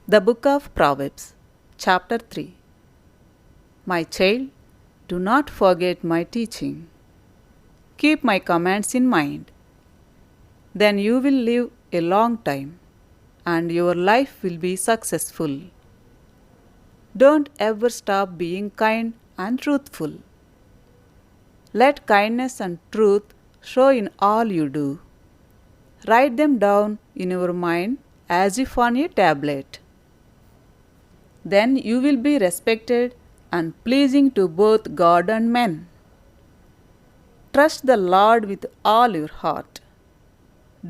The Book of Proverbs, Chapter 3. My child, do not forget my teaching. Keep my commands in mind. Then you will live a long time and your life will be successful. Don't ever stop being kind and truthful. Let kindness and truth show in all you do. Write them down in your mind as if on a tablet. Then you will be respected and pleasing to both God and men. Trust the Lord with all your heart.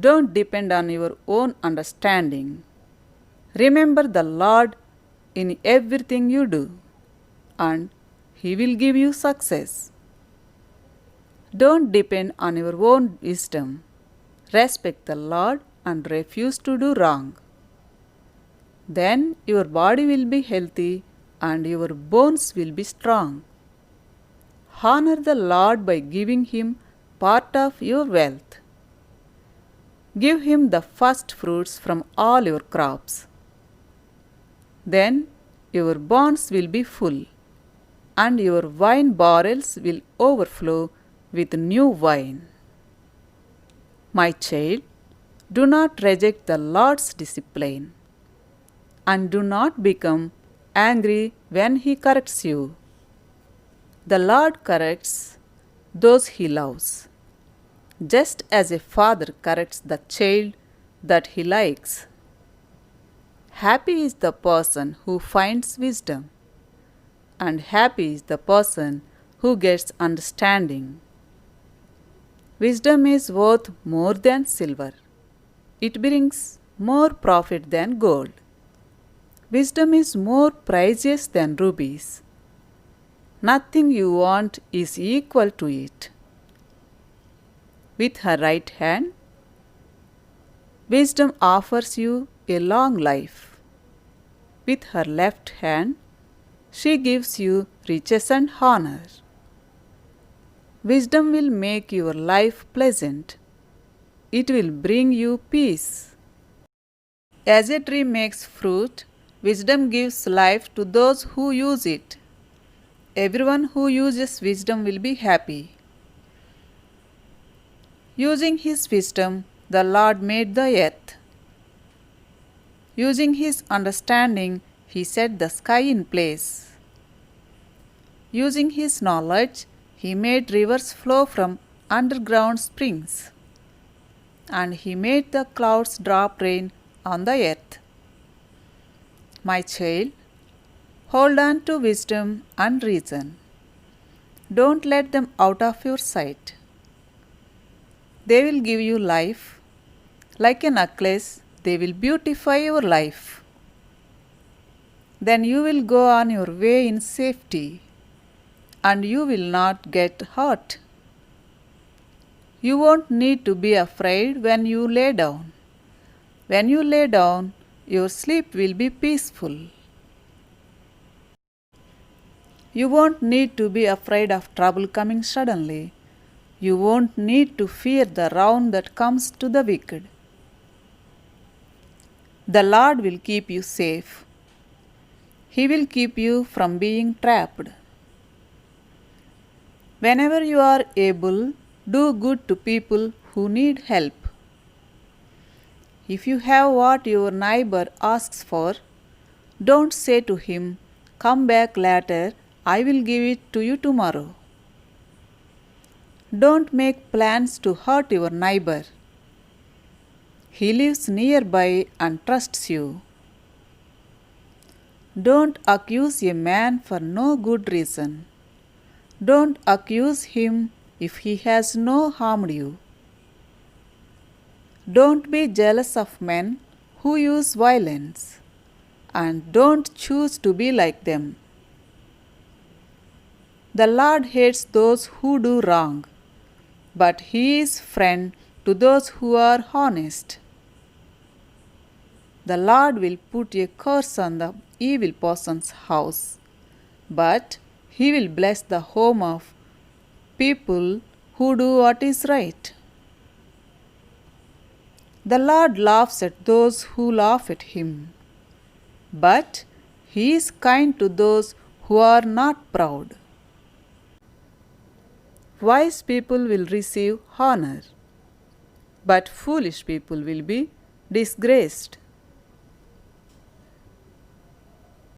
Don't depend on your own understanding. Remember the Lord in everything you do, and He will give you success. Don't depend on your own wisdom. Respect the Lord and refuse to do wrong. Then your body will be healthy and your bones will be strong. Honor the Lord by giving Him part of your wealth. Give Him the first fruits from all your crops. Then your barns will be full, and your wine barrels will overflow with new wine. My child, do not reject the Lord's discipline, and do not become angry when He corrects you. The Lord corrects those He loves, just as a father corrects the child that he likes. Happy is the person who finds wisdom, and happy is the person who gets understanding. Wisdom is worth more than silver. It brings more profit than gold. Wisdom is more precious than rubies. Nothing you want is equal to it. With her right hand, wisdom offers you a long life. With her left hand, she gives you riches and honor. Wisdom will make your life pleasant. It will bring you peace. As a tree makes fruit, wisdom gives life to those who use it. Everyone who uses wisdom will be happy. Using His wisdom, the Lord made the earth. Using His understanding, He set the sky in place. Using His knowledge, He made rivers flow from underground springs. And He made the clouds drop rain on the earth. My child, hold on to wisdom and reason. Don't let them out of your sight. They will give you life. Like a necklace, they will beautify your life. Then you will go on your way in safety, and you will not get hurt. You won't need to be afraid when you lay down. When you lay down, your sleep will be peaceful. You won't need to be afraid of trouble coming suddenly. You won't need to fear the wrong that comes to the wicked. The Lord will keep you safe. He will keep you from being trapped. Whenever you are able, do good to people who need help. If you have what your neighbor asks for, don't say to him, "Come back later, I will give it to you tomorrow." Don't make plans to hurt your neighbor. He lives nearby and trusts you. Don't accuse a man for no good reason. Don't accuse him if he has no harmed you. Don't be jealous of men who use violence, and don't choose to be like them. The Lord hates those who do wrong, but He is friend to those who are honest. The Lord will put a curse on the evil person's house, but He will bless the home of people who do what is right. The Lord laughs at those who laugh at Him, but he is kind to those who are not proud. Wise people will receive honor, but foolish people will be disgraced.